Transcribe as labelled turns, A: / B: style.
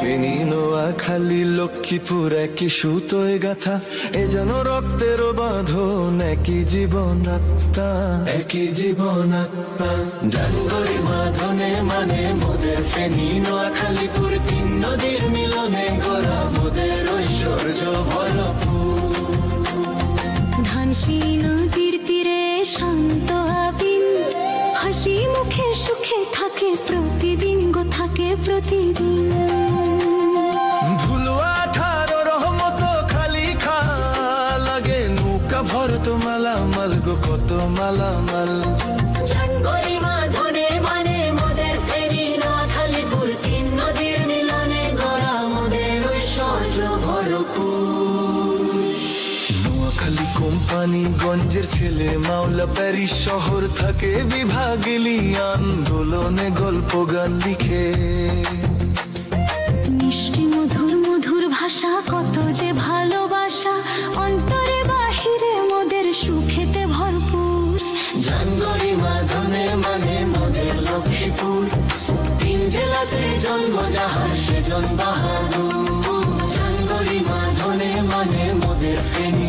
A: ফেনী নোয়াখালী লক্ষ্মীপুর একই সুতোয় গাথা, এ যেন রক্তের বাঁধন, একই জীবন আত্মা, একই জীবন আত্মা। জানুয়ারি মাধনে মানে মোদের ফেনী নোয়াখালীপুর, তিন নদীর মিলনে গড়া মোদের ঐশ্বর্য ভরপুর।
B: ধানসি নদীর তীরে শান্ত আবিন, হাসি মুখে সুখে থাকে প্রতিদিন গো, থাকে প্রতিদিন।
A: ভুলুয়া 18 রহমত খালি খা লাগে, নৌকা ভরত মালামাল গো, কত মালামাল।
B: জানুয়ারি মাধনে মানে মোদের ফেনী নোয়াখালীপুর, তিন নদীর মিলনে গড়া মোদের ঐশ্বর্য ভরপুর।
A: নোয়াখালী কোম্পানিগঞ্জের ছেলে মাওলা প্যারিস শহর থাকে বিভাগিলি, আন্দোলনে গল্প গান লিখে।
B: মিষ্টি মধুর মধুর ভাষা, কত যে ভালোবাসা, অন্তরে বাহিরে মোদের সুখেতে ভরপুর।
A: জানুয়ারি মাধনে মানে মোদের লক্ষ্মীপুর, তিন জেলাতে জন্ম যাহার সেজন বাহাদুর। জানুয়ারি মাধনে মানে মোদের ফেনী